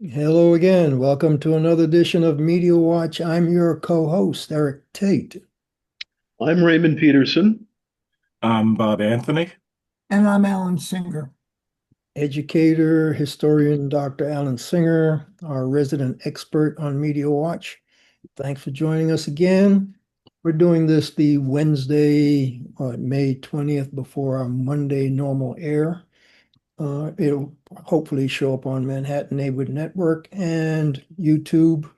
Hello again. Welcome to another edition of Media Watch. I'm your co-host, Eric Tate, I'm Raymond Peterson. I'm Bob Anthony. And I'm Alan Singer. educator, historian Dr. Alan Singer, our resident expert on Media Watch. Thanks for joining us again. We're doing this the Wednesday, May 20th before our Monday normal air. It'll hopefully show up on Manhattan Neighborhood Network and YouTube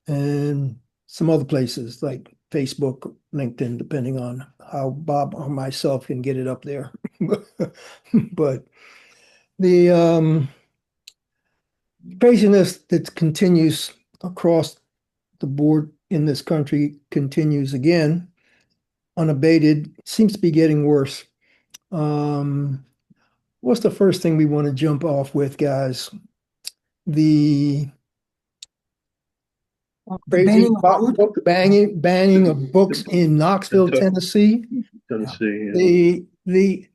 and some other places like Facebook, LinkedIn, depending on how Bob or myself can get it up there. But the craziness that continues across the board in this country continues again, unabated, seems to be getting worse. What's the first thing we want to jump off with, guys? The crazy banning of books in Knoxville, Tennessee. Tennessee. The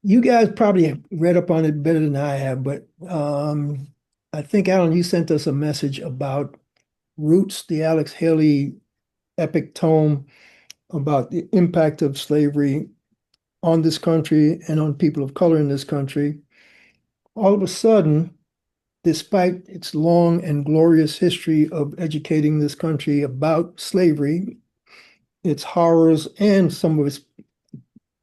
you guys probably read up on it better than I have, but I think Alan, you sent us a message about Roots, the Alex Haley epic tome about the impact of slavery on this country and on people of color in this country. All of a sudden, despite its long and glorious history of educating this country about slavery, its horrors, and some of its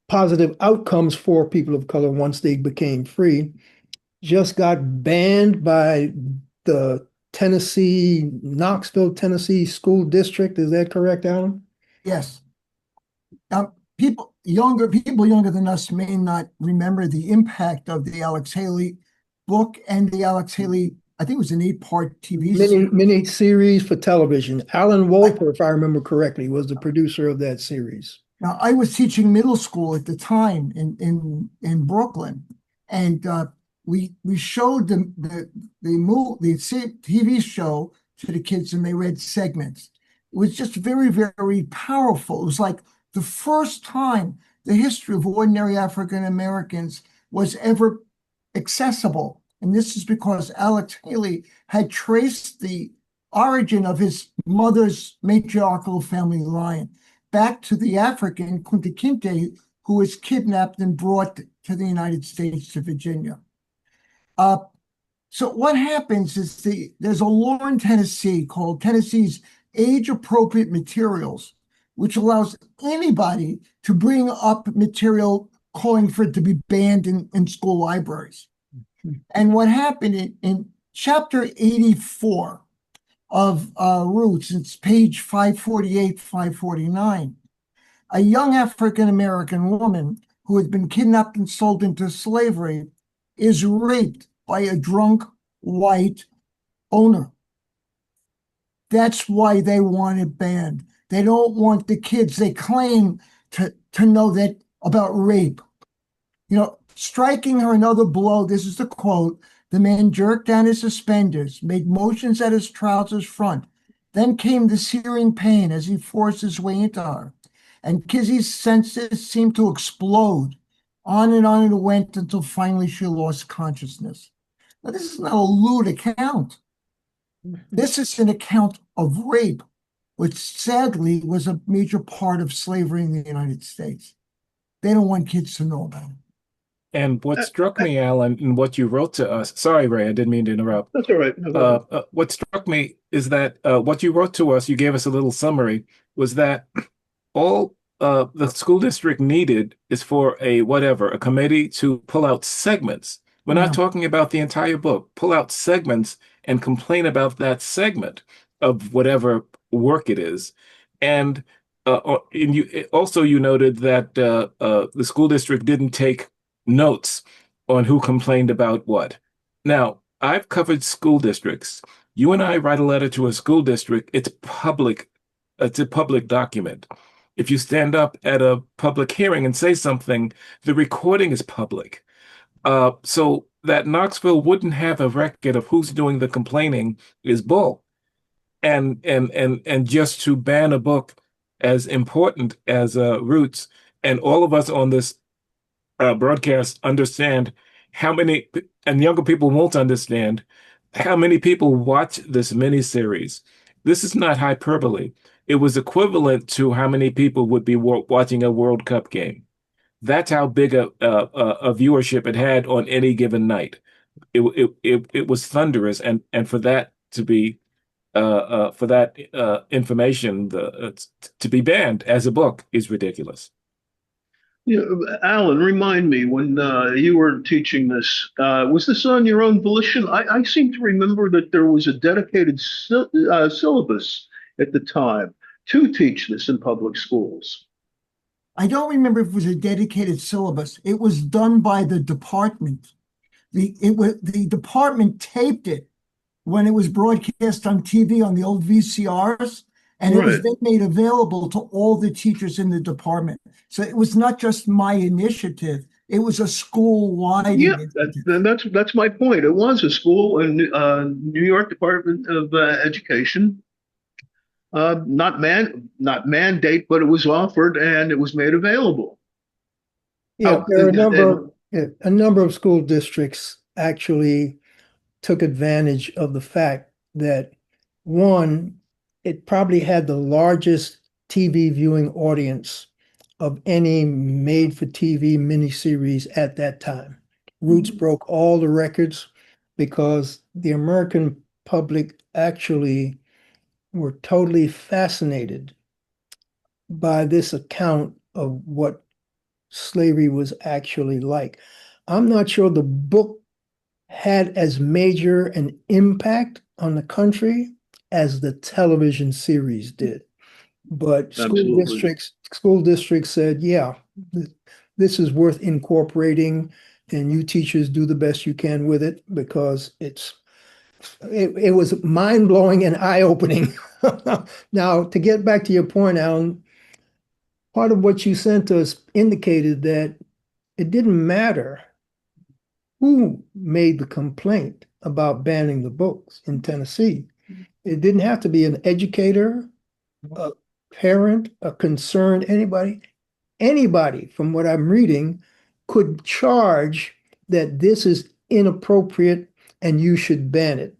positive outcomes for people of color once they became free, just got banned by the Knoxville, Tennessee school district. Is that correct, Alan? Yes. People younger than us may not remember the impact of the Alex Haley book and the Alex Haley, I think it was an 8-part TV mini series for television. Alan Wolper, if I remember correctly, was the producer of that series. Now, I was teaching middle school at the time in Brooklyn, and we showed the TV show to the kids, and they read segments. It was just very, very powerful. It was like the first time the history of ordinary African Americans was ever accessible. And this is because Alex Haley had traced the origin of his mother's matriarchal family line back to the African Kunta Kinte, who was kidnapped and brought to the United States, to Virginia. So what happens is there's a law in Tennessee called Tennessee's Age-Appropriate Materials, which allows anybody to bring up material calling for it to be banned in school libraries. And what happened in chapter 84 of Roots, it's page 548, 549, a young African-American woman who had been kidnapped and sold into slavery is raped by a drunk white owner. That's why they want it banned. They don't want the kids, they claim, to know that about rape. Striking her another blow, this is the quote, the man jerked down his suspenders, made motions at his trousers front. Then came the searing pain as he forced his way into her. And Kizzy's senses seemed to explode. On it went until finally she lost consciousness. Now, this is not a lewd account. This is an account of rape, which sadly was a major part of slavery in the United States. They don't want kids to know about it. And what struck me, Alan, in what you wrote to us, sorry, Ray, I didn't mean to interrupt. That's all right. No, what struck me is that what you wrote to us, you gave us a little summary, was that all the school district needed is for a committee to pull out segments. We're not talking about the entire book. Pull out segments and complain about that segment of whatever work it is. And you noted that the school district didn't take notes on who complained about what. Now, I've covered school districts. You and I write a letter to a school district, it's public. It's a public document. If you stand up at a public hearing and say something, the recording is public. So that Knoxville wouldn't have a record of who's doing the complaining is bull. And just to ban a book as important as Roots, and all of us on this broadcast understand how many, and younger people won't understand how many people watch this miniseries. This is not hyperbole. It was equivalent to how many people would be watching a World Cup game. That's how big a viewership it had on any given night. It was thunderous, and for that to be for that information to be banned as a book is ridiculous. Alan, remind me when you were teaching this, was this on your own volition? I seem to remember that there was a dedicated syllabus at the time to teach this in public schools. I don't remember if it was a dedicated syllabus. It was done by the department. The department taped it when it was broadcast on TV on the old VCRs, and it was Right. then made available to all the teachers in the department. So it was not just my initiative; it was a school-wide Yeah, initiative. that's my point. It was a school, a New York Department of Education, not mandate, but it was offered and it was made available. Yeah, How, there are and a number of school districts actually took advantage of the fact that one, it probably had the largest TV viewing audience of any made-for-TV miniseries at that time. Roots broke all the records because the American public actually were totally fascinated by this account of what slavery was actually like. I'm not sure the book had as major an impact on the country as the television series did. But absolutely. school districts said, yeah, this is worth incorporating, and you teachers do the best you can with it because it was mind-blowing and eye-opening. Now, to get back to your point, Alan, part of what you sent us indicated that it didn't matter who made the complaint about banning the books in Tennessee. It didn't have to be an educator, a parent, a concerned anybody. Anybody, from what I'm reading, could charge that this is inappropriate and you should ban it.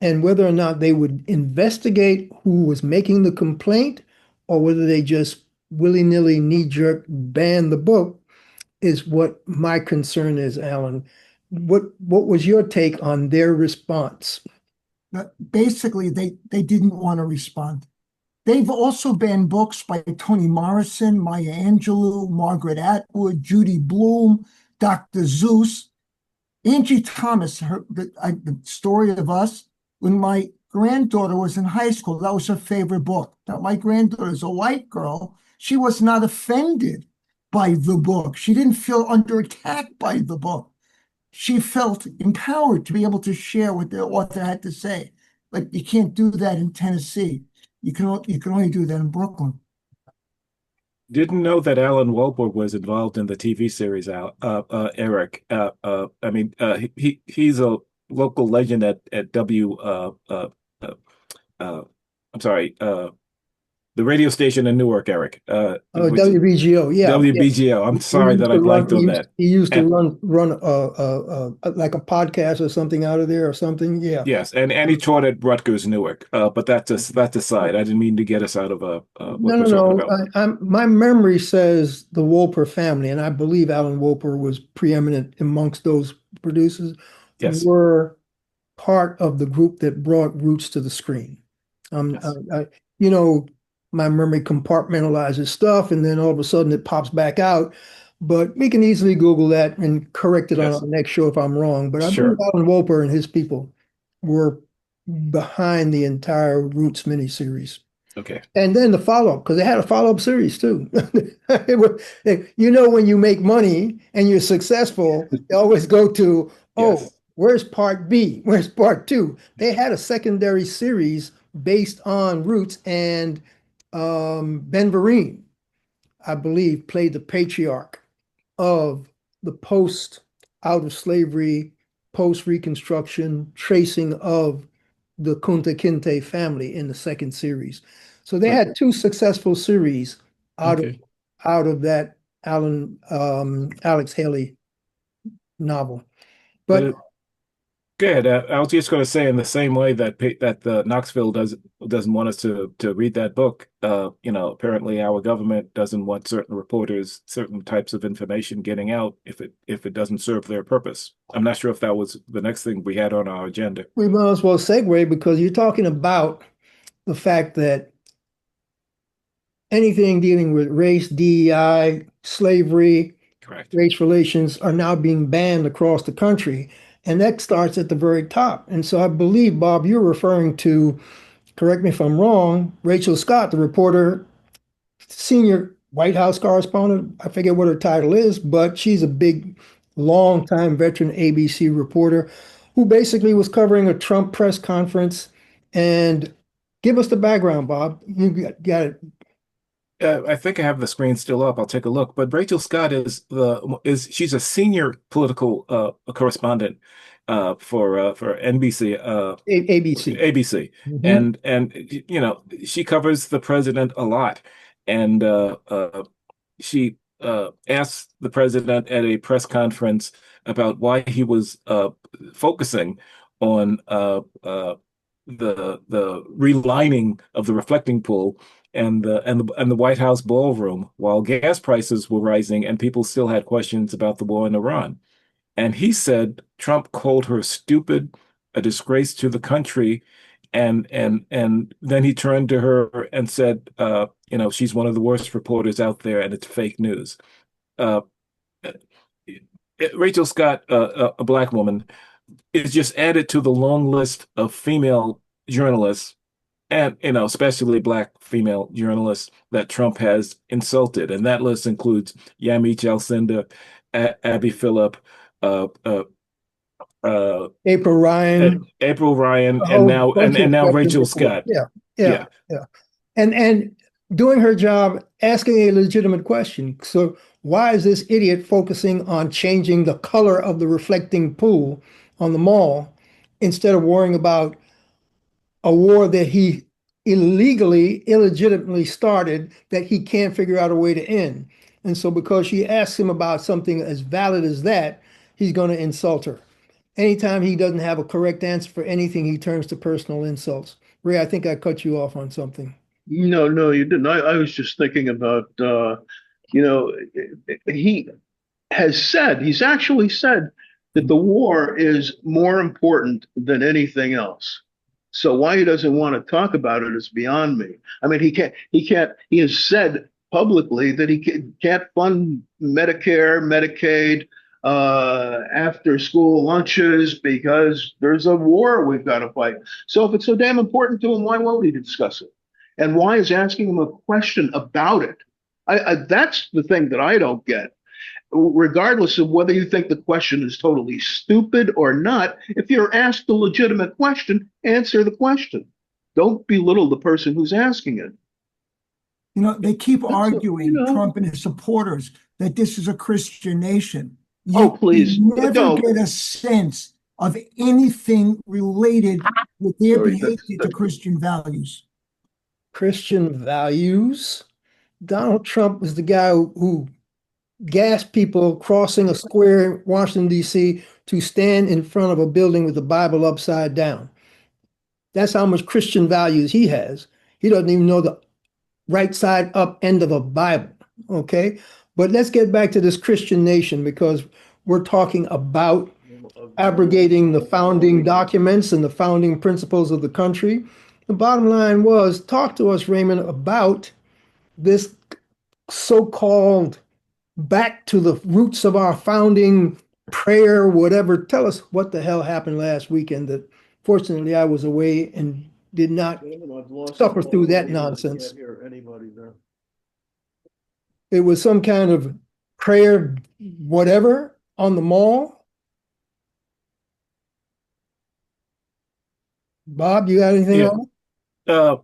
And whether or not they would investigate who was making the complaint or whether they just willy-nilly knee-jerk ban the book is what my concern is, Alan. What was your take on their response? Basically, they didn't want to respond. They've also banned books by Toni Morrison, Maya Angelou, Margaret Atwood, Judy Blume, Dr. Seuss, Angie Thomas, the story of us. When my granddaughter was in high school, that was her favorite book. Now, my granddaughter is a white girl. She was not offended by the book. She didn't feel under attack by the book. She felt empowered to be able to share what the author had to say. But you can't do that in Tennessee. You can only do that in Brooklyn. Didn't know that Alan Wolper was involved in the TV series, Eric. I mean, he's a local legend at I'm sorry, the radio station in Newark, Eric. Oh, WBGO, yeah, yeah. WBGO. I'm sorry that I blanked on that. He used to And run like a podcast or something out of there or something. Yeah. yes, and he taught at Rutgers, Newark. But that's aside. I didn't mean to get us out of what No, no, we're talking no. about. My memory says the Wolper family, and I believe Alan Wolper was preeminent amongst those producers, Yes, were part of the group that brought Roots to the screen. yes, You know, my memory compartmentalizes stuff, and then all of a sudden it pops back out. But we can easily Google that and correct it on our yes. next show if I'm wrong. But I believe Sure. Alan Wolper and his people were behind the entire Roots miniseries. Okay. And then the follow-up, because they had a follow-up series too. When you make money and you're successful, they always go to, oh, Yes. where's part B? Where's part two? They had a secondary series based on Roots, and Ben Vereen, I believe, played the patriarch of the post out of slavery, post Reconstruction tracing of the Kunta Kinte family in the second series. So they But had two successful series out of okay. out of that Alex Haley novel. But But Good. I was just going to say, in the same way that Knoxville doesn't want us to read that book. Apparently our government doesn't want certain reporters, certain types of information getting out if it doesn't serve their purpose. I'm not sure if that was the next thing we had on our agenda. We might as well segue because you're talking about the fact that anything dealing with race, DEI, slavery, Correct. race relations are now being banned across the country. And that starts at the very top. And so I believe, Bob, you're referring to, correct me if I'm wrong, Rachel Scott, the reporter, senior White House correspondent. I forget what her title is, but she's a big, long-time veteran ABC reporter who basically was covering a Trump press conference. And give us the background, Bob. You got it. I think I have the screen still up. I'll take a look. But Rachel Scott she's a senior political correspondent for NBC, ABC. ABC, Mhm. and she covers the president a lot, and she asked the president at a press conference about why he was focusing on the relining of the reflecting pool and the White House ballroom while gas prices were rising and people still had questions about the war in Iran. And he said Trump called her stupid, a disgrace to the country, and then he turned to her and said, she's one of the worst reporters out there, and it's fake news. Uh, Rachel Scott, a black woman, is just added to the long list of female journalists and especially black female journalists that Trump has insulted, and that list includes Yami Chalchinda, Abby Phillip, uh, uh, April Ryan, April Ryan, a and whole now bunch of now veteran Rachel reporters. Scott. Yeah, yeah, Yeah, yeah. And doing her job, asking a legitimate question. So why is this idiot focusing on changing the color of the reflecting pool on the mall instead of worrying about a war that he illegally, illegitimately started that he can't figure out a way to end? And so because she asks him about something as valid as that, he's going to insult her. Anytime he doesn't have a correct answer for anything, he turns to personal insults. Ray, I think I cut you off on something. No, no, you didn't. I was just thinking about, you know, he he's actually said that the war is more important than anything else. So why he doesn't want to talk about it is beyond me. I mean, he has said publicly that can't fund Medicare, Medicaid, after school lunches because there's a war we've got to fight. So if it's so damn important to him, why won't he discuss it? And why is asking him a question about it? That's the thing that I don't get. Regardless of whether you think the question is totally stupid or not, if you're asked a legitimate question, answer the question. Don't belittle the person who's asking it. They keep That's arguing, Trump and his supporters, that this is a Christian nation. Oh, Yet please. you never No. get a sense of anything related with their Sorry, behavior to Christian values. Christian values. Donald Trump was the guy who gassed people crossing a square in Washington, D.C. to stand in front of a building with the Bible upside down. That's how much Christian values he has. He doesn't even know the right side up end of a Bible. Okay. But let's get back to this Christian nation because we're talking about abrogating the founding documents and the founding principles of the country. The bottom line was talk to us, Raymond, about this so-called back to the roots of our founding prayer, whatever. Tell us what the hell happened last weekend that fortunately I was away and did not suffer through that nonsense. It was some kind of prayer, whatever, on the mall. Bob, you got anything yeah. on it?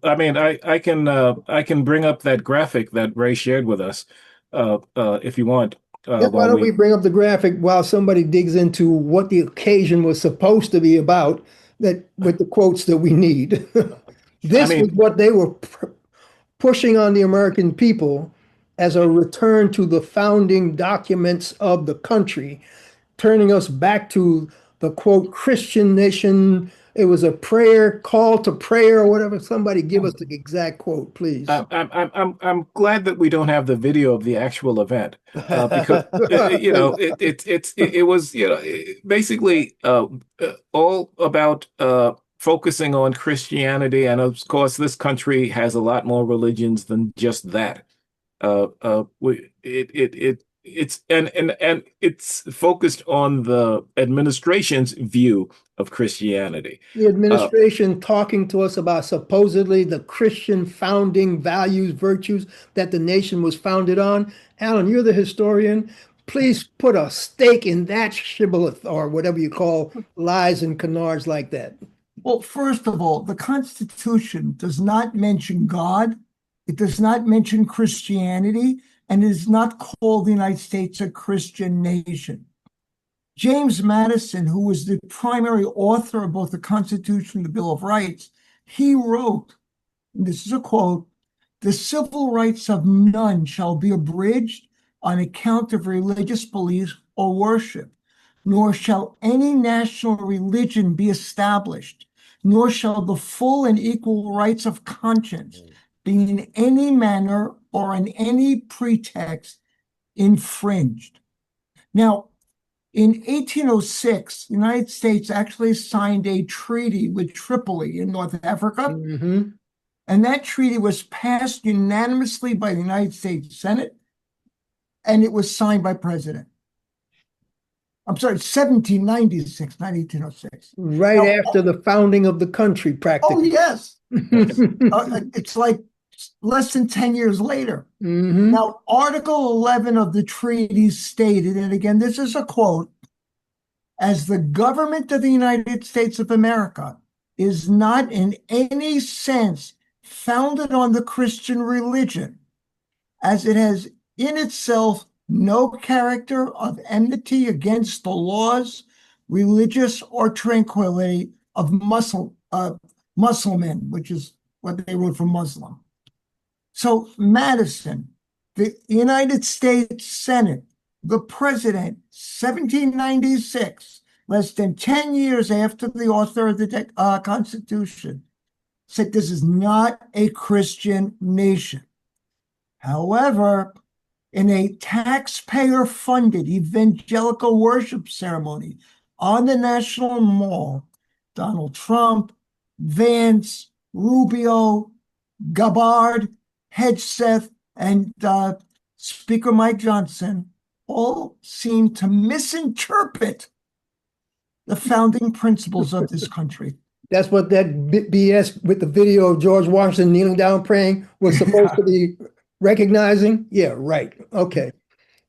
I mean, I can bring up that graphic that Ray shared with us, if you want. Yeah, why don't we bring up the graphic while somebody digs into what the occasion was supposed to be about, that with the quotes that we need. This was what they were pushing on the American people as a return to the founding documents of the country, turning us back to the quote Christian nation. It was a prayer, call to prayer or whatever. Somebody give us the exact quote, please. I'm glad that we don't have the video of the actual event, because you know it was, you know, basically all about focusing on Christianity, and of course this country has a lot more religions than just that. It's and it's focused on the administration's view of Christianity. The administration talking to us about supposedly the Christian founding values, virtues that the nation was founded on. Alan, you're the historian. Please put a stake in that shibboleth or whatever you call lies and canards like that. Well, first of all, the Constitution does not mention God. It does not mention Christianity, and it does not call the United States a Christian nation. James Madison, who was the primary author of both the Constitution and the Bill of Rights, he wrote, and this is a quote, "The civil rights of none shall be abridged on account of religious beliefs or worship, nor shall any national religion be established, nor shall the full and equal rights of conscience be in any manner or on any pretext infringed." Now, in 1806, the United States actually signed a treaty with Tripoli in North Africa, and that treaty was passed unanimously by the United States Senate, and it was signed by President. I'm sorry, 1796, not 1806. Right Now, after the founding of the country, Oh, practically. yes. It's like less than 10 years later. Mhm. Now, Article 11 of the treaty stated, and again, this is a quote, "As the government of the United States of America is not in any sense founded on the Christian religion, as it has in itself no character of enmity against the laws, religious or tranquility of Mussulman," which is what they wrote for Muslim. So Madison, the United States Senate, the president, 1796, less than 10 years after the author of the Constitution, said this is not a Christian nation. However, in a taxpayer-funded evangelical worship ceremony on the National Mall, Donald Trump, Vance, Rubio, Gabbard, Hegseth, and Speaker Mike Johnson all seem to misinterpret the founding principles of this country. That's what that BS with the video of George Washington kneeling down praying was supposed to be recognizing? Yeah, right. Okay.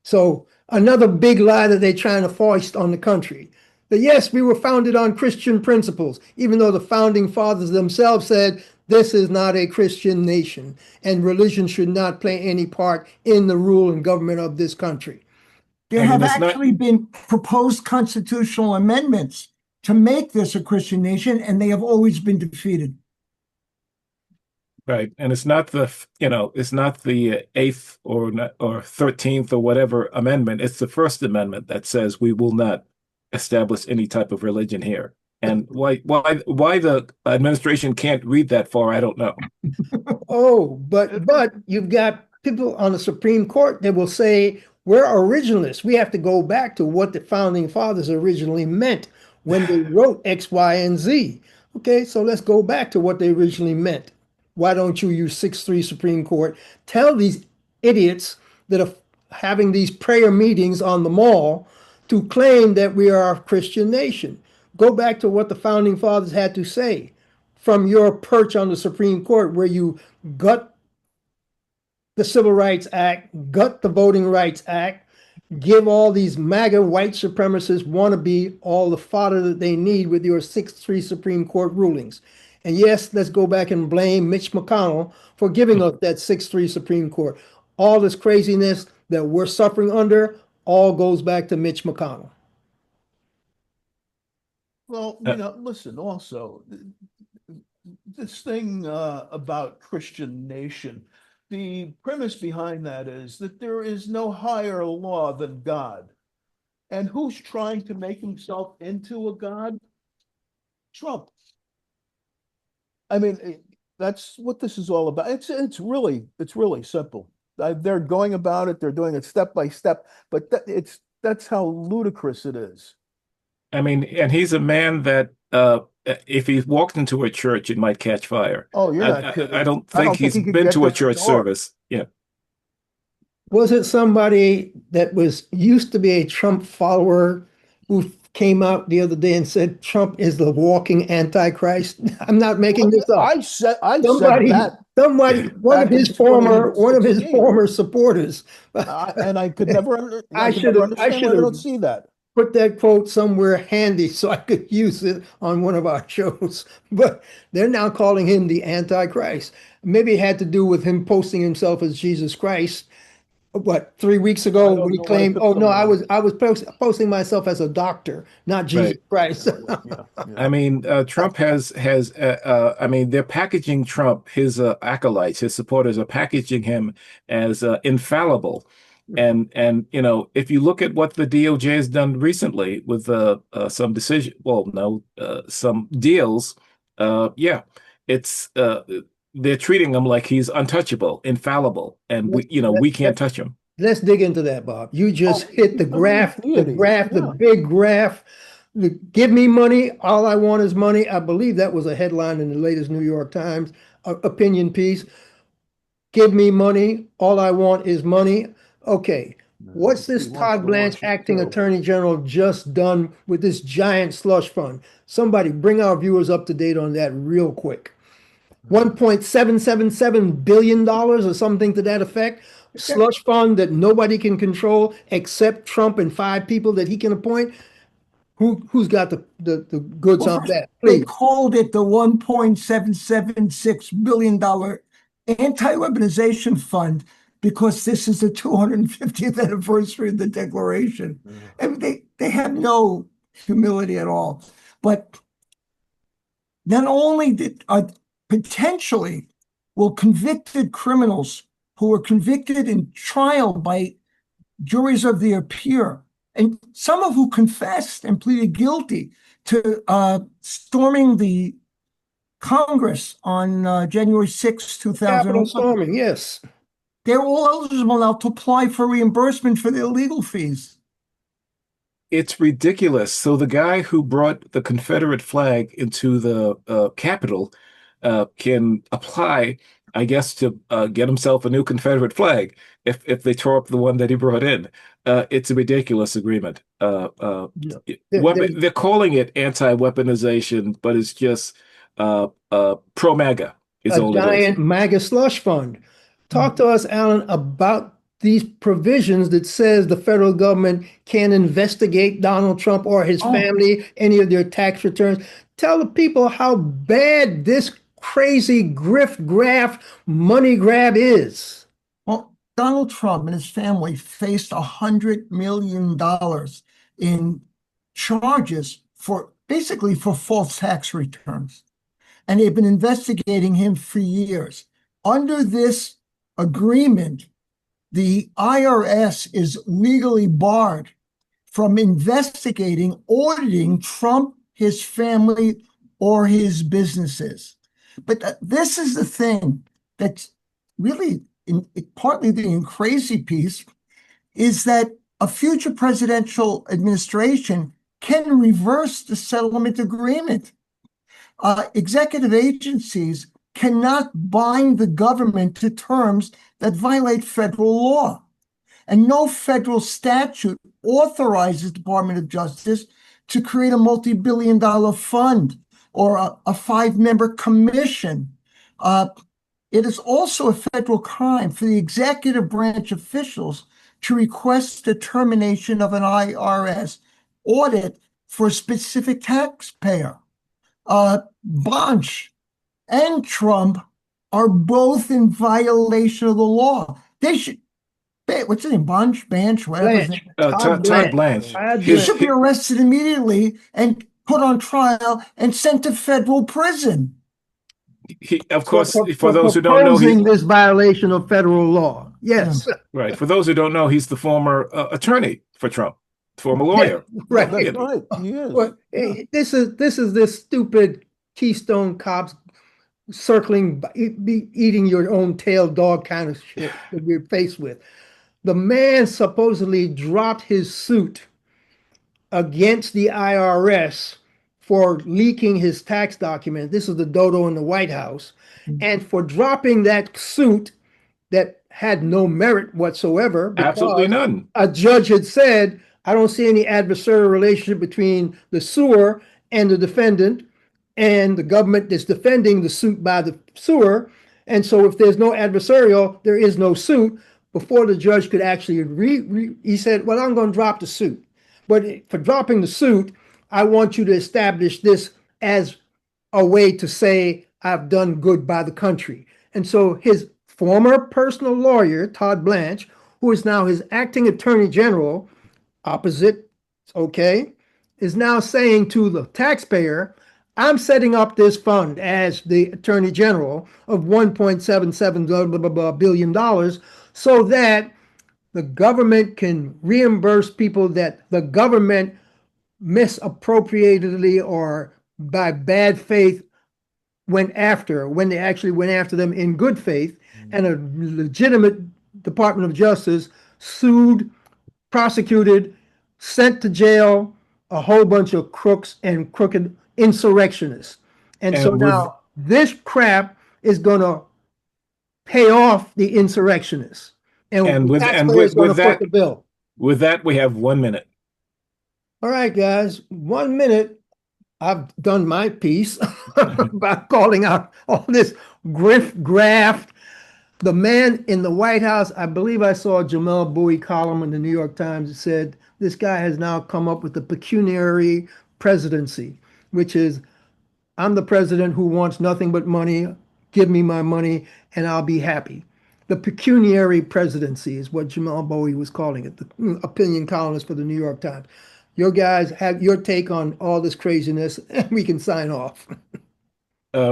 So another big lie that they're trying to foist on the country. That yes, we were founded on Christian principles, even though the founding fathers themselves said this is not a Christian nation and religion should not play any part in the rule and government of this country. There have actually been proposed constitutional amendments to make this a Christian nation, and they have always been defeated. Right, and it's not the, you know, it's not the 8th or 13th or whatever amendment. It's the First Amendment that says we will not establish any type of religion here. And why the administration can't read that far, I don't know. Oh, but you've got people on the Supreme Court that will say we're originalists. We have to go back to what the founding fathers originally meant when they wrote X, Y, and Z. Okay, so let's go back to what they originally meant. Why don't you use 6-3 Supreme Court? Tell these idiots that are having these prayer meetings on the mall to claim that we are a Christian nation. Go back to what the founding fathers had to say from your perch on the Supreme Court, where you gut the Civil Rights Act, gut the Voting Rights Act, give all these MAGA white supremacists wannabe all the fodder that they need with your 6-3 Supreme Court rulings. And yes, let's go back and blame Mitch McConnell for giving us that 6-3 Supreme Court. All this craziness that we're suffering under all goes back to Mitch McConnell. Well, you know, listen, also, this thing about Christian nation, the premise behind that is that there is no higher law than God. And who's trying to make himself into a god? Trump. I mean, that's what this is all about. It's really simple. They're going about it. They're doing it step by step, but that's how ludicrous it is. I mean, and he's a man that if he walked into a church, it might catch fire. Oh, you're not kidding. I don't think he's he could been get to a the church door. service. Yeah. Was it somebody that used to be a Trump follower who came out the other day and said Trump is the walking Antichrist? I'm not making this up. I said Somebody, that, one of back in his former supporters. and I could never. I could should never have. understand why they don't see that. Put that quote somewhere handy so I could use it on one of our shows. But they're now calling him the Antichrist. Maybe it had to do with him posting himself as Jesus Christ. What, 3 weeks I ago don't when he know why claimed, put "Oh no, someone- I was posting myself as a doctor, not Jesus Christ." Yeah. I mean, Trump has I mean, they're packaging Trump, his acolytes, his supporters are packaging him as infallible. And you know, if you look at what the DOJ has done recently with some some deals, yeah, it's they're treating him like he's untouchable, infallible, and we can't touch him. Let's dig into that, Bob. You just hit the graph, the big graph. Give me money. All I want is money. I believe that was a headline in the latest New York Times opinion piece. Give me money. All I want is money. Okay. What's this Todd Blanche, acting attorney general, just done with this giant slush fund? Somebody bring our viewers up to date on that real quick. $1.777 billion or something to that effect. Slush fund that nobody can control except Trump and 5 people that he can appoint. Who's got the goods on that? They Please. called it the $1.776 billion anti-weaponization fund because this is the 250th anniversary of the Declaration. And they have no humility at all. But not only potentially will convicted criminals who were convicted in trial by juries of their peer, and some of who confessed and pleaded guilty to storming the Congress on January 6, 2000. Capitol storming, yes. They're all eligible now to apply for reimbursement for their legal fees. It's ridiculous. So the guy who brought the Confederate flag into the Capitol can apply, I guess, to get himself a new Confederate flag if they tore up the one that he brought in. It's a ridiculous agreement. They're calling it anti-weaponization, but it's just pro-MAGA. Is all a it is. giant MAGA slush fund. Talk to us, Alan, about these provisions that says the federal government can investigate Donald Trump or his family, any of their tax returns. Tell the people how bad this crazy grift, graft, money grab is. Well, Donald Trump and his family faced $100 million in charges for false tax returns. And they've been investigating him for years. Under this agreement, the IRS is legally barred from investigating, auditing Trump, his family, or his businesses. But this is the thing that's really partly the crazy piece, is that a future presidential administration can reverse the settlement agreement. Executive agencies cannot bind the government to terms that violate federal law. And no federal statute authorizes the Department of Justice to create a multi-billion-dollar fund or a 5-member commission. It is also a federal crime for the executive branch officials to request the termination of an IRS audit for a specific taxpayer. Bunch and Trump are both in violation of the law. They should, what's his name? Bunch, whatever his name. Todd Blanche. He should be arrested immediately and put on trial and sent to federal prison. Of course, for those who don't know, this violation of federal law. Yes. Right. For those who don't know, he's the former attorney for Trump former lawyer. Right. That's right. He is. Well, this is this stupid Keystone Cops circling, eating your own tail dog kind of shit that we're faced with. The man supposedly dropped his suit against the IRS for leaking his tax document. This is the Dodo in the White House. And for dropping that suit that had no merit whatsoever, Absolutely because none. a judge had said, I don't see any adversarial relationship between the suer and the defendant, and the government is defending the suit by the suer. And so if there's no adversarial, there is no suit. Before the judge could actually he said, well, I'm going to drop the suit. But for dropping the suit, I want you to establish this as a way to say I've done good by the country. And so his former personal lawyer, Todd Blanche, who is now his acting attorney general, opposite, okay, is now saying to the taxpayer, I'm setting up this fund as the attorney general of $1.77 billion so that the government can reimburse people that the government misappropriatedly or by bad faith went after, when they actually went after them in good faith, and a legitimate Department of Justice sued, prosecuted, sent to jail a whole bunch of crooks and crooked insurrectionists. And so now this crap is going to pay off the insurrectionists. And with that, the bill. With that, we have 1 minute. All right, guys, 1 minute. I've done my piece about calling out all this graft. The man in the White House, I believe I saw a Jamel Bowie column in the New York Times that said this guy has now come up with the pecuniary presidency, which is I'm the president who wants nothing but money. Give me my money and I'll be happy. The pecuniary presidency is what Jamel Bowie was calling it, the opinion columnist for the New York Times. Your guys have your take on all this craziness, and we can sign off.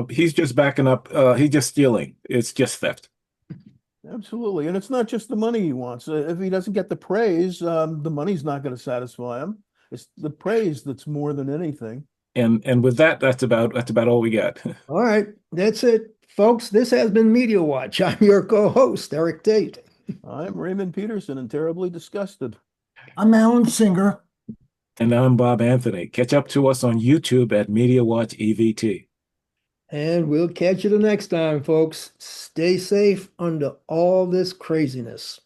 He's just backing up. He's just stealing. It's just theft. Absolutely. And it's not just the money he wants. If he doesn't get the praise, the money's not going to satisfy him. It's the praise that's more than anything. And with that, that's about all we got. All right. That's it, folks. This has been Media Watch. I'm your co-host, Eric Tait. I'm Raymond Peterson and terribly disgusted. I'm Alan Singer. And I'm Bob Anthony. Catch up to us on YouTube at Media Watch EVT. And we'll catch you the next time, folks. Stay safe under all this craziness.